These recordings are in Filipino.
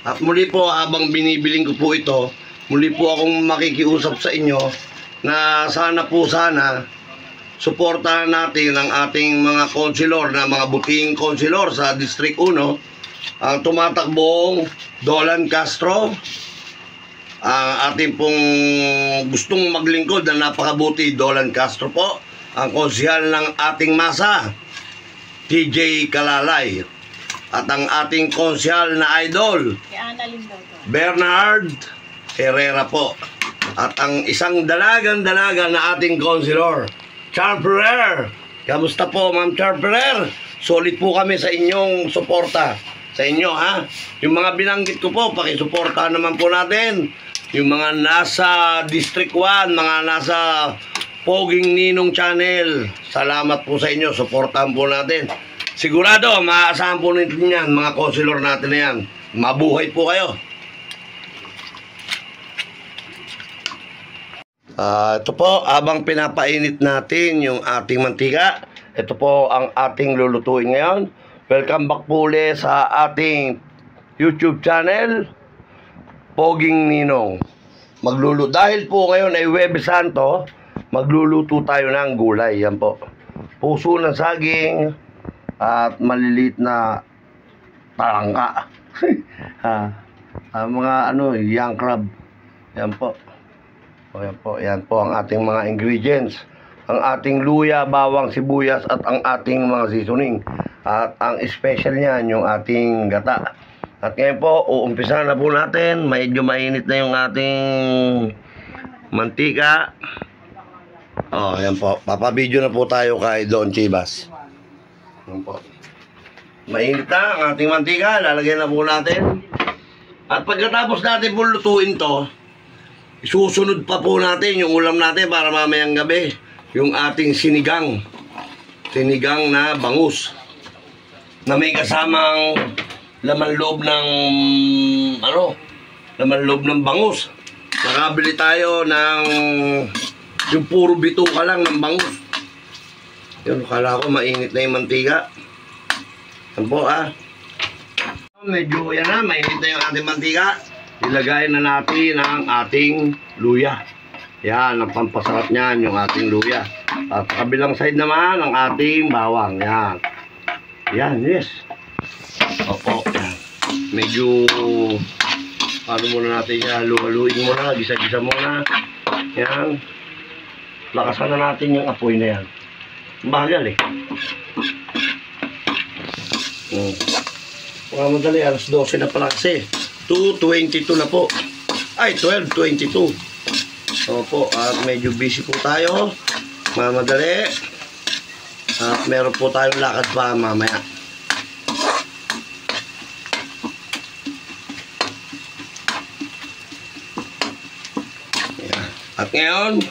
At muli po, habang binibiling ko po ito, muli po akong makikiusap sa inyo na sana suportahan natin ang ating mga konsilor na mga buting konsilor sa District 1, ang tumatakbong Dolan Castro, ang ating pong gustong maglingkod na napakabuti Dolan Castro po, ang konsihal ng ating masa TJ Kalalay, at ang ating konsihal na idol Bernard Herrera po, at ang isang dalagang-dalaga na ating konsilor Char Ferrer. Kamusta po, Ma'am Char Ferrer? Solid po kami sa inyong suporta. Sa inyo, ha? Yung mga binanggit ko po, pakisuporta naman po natin. Yung mga nasa District 1, mga nasa Poging Ninong Channel, salamat po sa inyo. Suportahan po natin. Sigurado, maaasahan po nito yan, mga konsilor natin na yan. Mabuhay po kayo. Ito po, habang pinapainit natin yung ating mantika, ito po ang ating lulutuin ngayon. Welcome back po ulit sa ating YouTube channel, Poging Ninong. Dahil po ngayon ay Huwebes Santo, magluluto tayo ng gulay. Yan po, puso ng saging at maliliit na talangka. Mga young crab. Yan po. Yan po ang ating mga ingredients. Ang ating luya, bawang, sibuyas at ang ating mga seasoning. At ang special niyan yung ating gata. At ngayon po, uumpisa na po natin. Medyo mainit na yung ating mantika. Yan po. Papabidyo na po tayo kay Don Chivas. Yan po. Mainit na ang ating mantika. Lalagyan na po natin. At pagkatapos natin po lutuin to, isusunod pa po natin yung ulam natin para mamayang gabi. Yung ating sinigang na bangus na may kasamang laman loob ng bangus. Nakabili tayo ng yung puro bituka lang ng bangus. Yun, kala ko mainit na yung mantika. Yan po, medyo yan na, mainit na yung ating mantika. Ilagay na natin ang ating luya. Yan, ang pampasarap niyan, yung ating luya. At kabilang side naman, ang ating bawang. Yan. Yan, yes. Opo, yan. Medyo, muna natin yan, haluin muna, gisa-gisa muna. Yan. Lakasan na natin yung apoy na yan. Bagal eh. Mga madali, alas 12 na pala kasi. 2:22 na po. Ay, 12:22. Opo, at medyo busy po tayo. Mamadali. At meron po tayong lakad pa mamaya. Ayan. At ngayon,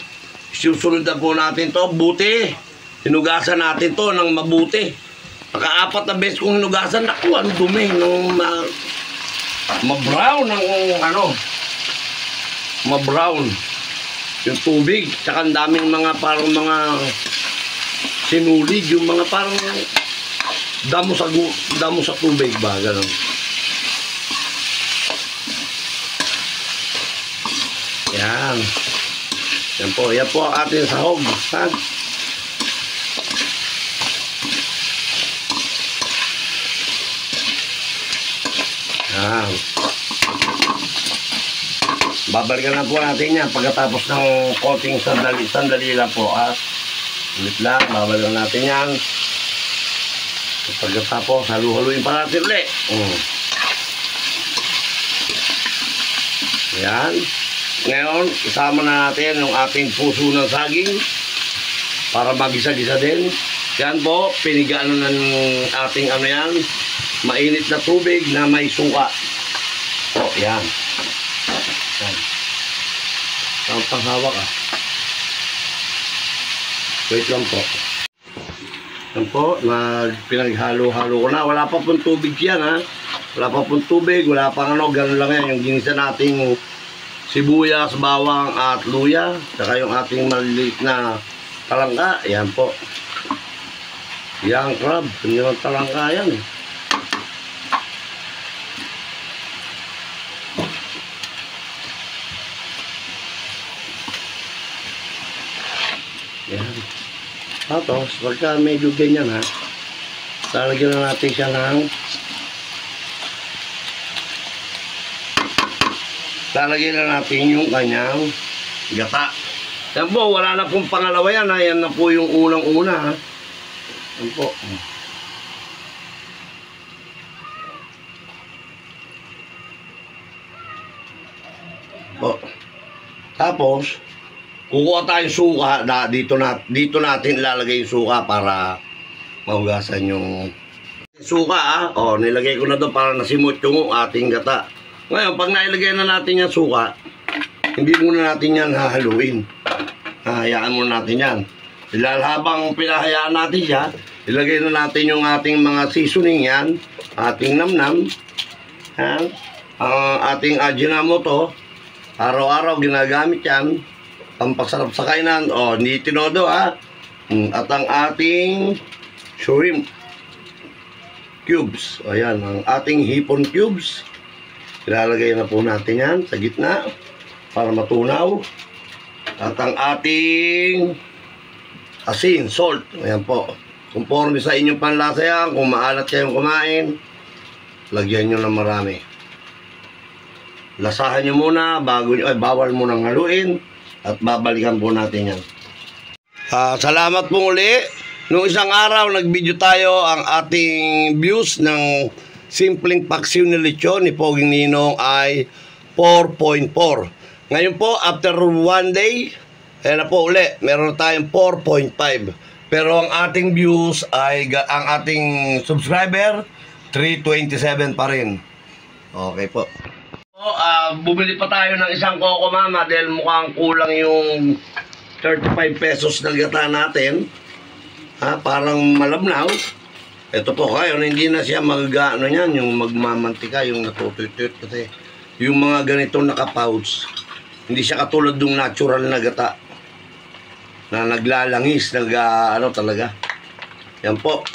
susunod na po natin to. Buti. Hinugasan natin to ng mabuti. Naka-4 na beses kong hinugasan. Naku, ang dumi nung ma-brown ang ma-brown yung tubig, tsaka ang daming mga parang mga sinulig, yung mga parang damo sa tubig ba, gano'n. Yan yan po ang ating sahog, ha? Yan. Babalikan na po natin yan pagkatapos ng konting sandali lang po, ha? Ulit lang, babalikan natin yan. Pagkatapos, halu-haluin pa natin ulit. Yan. Ngayon, isama na natin yung ating puso ng saging para magisa-gisa din. Yan po, pinigaan na ng ating yan, mainit na tubig na may suka. Yan. Yan. Ang panghawak, Wait lang po. Yan po, pinaghalo-halo ko na. Wala pa pong tubig yan, ha? Wala pa pong tubig, wala pang ganun lang yan. Yung ginisa nating sibuyas, bawang at luya. Saka yung ating maliliit na talangka. Yan po. Young crab. Hindi naman talangka yan, Tapos, pagka medyo ganyan ha, lalagyan na natin siya ng lalagyan na natin yung kanyang gata. Yan po, wala na pong pangalawa yan ha. Yan na po yung unang-una ha. Yan po. Po. Tapos, kukuha tayong suka. Dito natin ilalagay yung suka para mahugasan yung suka ha. O, nilagay ko na doon para nasimot yung ating gata. Ngayon, pag nailagay na natin yung suka, hindi muna natin yan hahaluin. Hahayaan muna natin yan. Habang pinahayaan natin siya, ilagay na natin yung ating mga seasoning yan, ating namnam, ang ating Ajinomoto. Araw-araw ginagamit yan, pampasarap sa kainan. O, hindi tinodo ha. At ang ating shrimp cubes. Ayan, ang ating hipon cubes. Ilalagay na po natin yan sa gitna para matunaw. At ang ating asin, salt. Ayan po. Conforme sa inyong panlasa yan, kung maalat kayong kumain, lagyan nyo ng marami. Lasahan nyo muna, bawal munang haluin, at babalikan po natin yan. Salamat po uli. Noong isang araw, nag-video tayo ang ating views ng simpleng paksiw ni lechon ni Poging Ninong ay 4.4. Ngayon po, after 1 day, ayan na po uli, meron tayong 4.5. Pero ang ating views ay, ang ating subscriber, 327 pa rin. Okay po. Bumili pa tayo ng isang Coco Mama dahil mukhang kulang yung 35 pesos na gata natin. Parang malabnaw. Ito po kayo, hindi na siya mag-ano yan, yung magmamantika, yung natutuyot kasi yung mga ganitong naka-pouch, hindi siya katulad ng natural na gata na naglalangis, ano talaga. Yan po.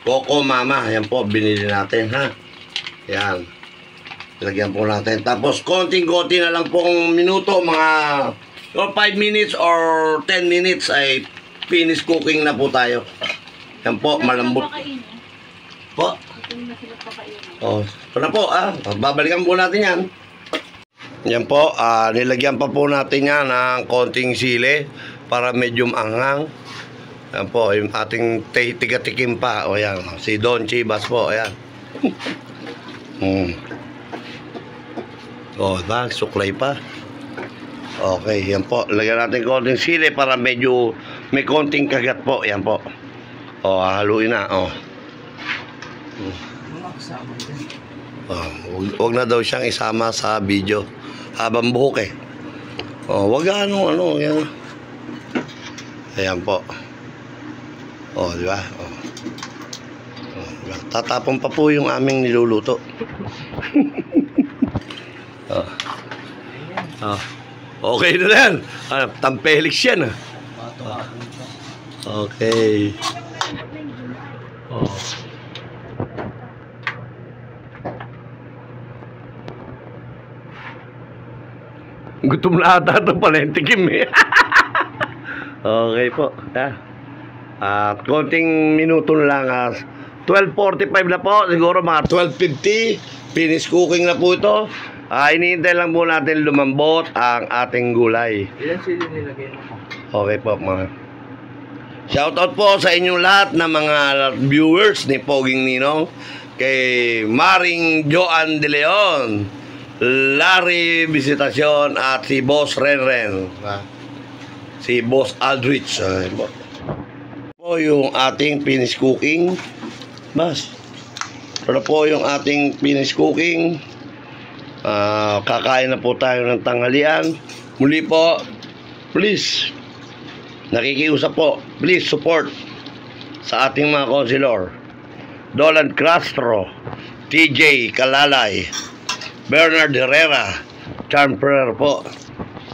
Coco Mama, yan po, binili natin ha. Yan. Lagyan po natin. Tapos, konting-konti na lang pong minuto, mga 5 minutes or 10 minutes ay finish cooking na po tayo. Yan po, malambot. Po? Ito na po, babalikan po natin yan. Yan po, nilagyan pa po natin yan ng konting sili para medyo anghang. Yan po, yung ating tiga-tikim pa. O yan, si Don Chivas po, ayan. O, suklay pa. Okay, yan po. Lagyan natin konting sili para medyo may konting kagat po. Yan po. O, haluin na. O. Huwag na daw siyang isama sa video. Habang buhok eh. O, wag ano. Yan. Ayan po. O, di ba? O. Tatapon pa po yung aming niluluto. Okay na yan. Tampelix yan. Okay. Gutom na ata ito pala yung tikim eh. Okay po. At konting minuto na lang. 12:45 na po. Siguro mga 12:50. Finish cooking na po ito. Hinihintay lang po natin lumambot ang ating gulay. Ilan sili nilagay mo? Okay po mga. Shoutout po sa inyong lahat na mga viewers ni Poging Ninong. Kay Maring Joan De Leon, Larry Visitacion at si Boss Renren. Si Boss Aldrich. Po yung ating finish cooking. Pero po yung ating finish cooking. Kakain na po tayo ng tanghalian. Muli po, please, nakikiusap po, please support sa ating mga konsilor. Dolan Castro, TJ Kalalay, Bernard Herrera, Charm Pereira po.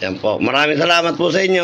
Yan po. Maraming salamat po sa inyo.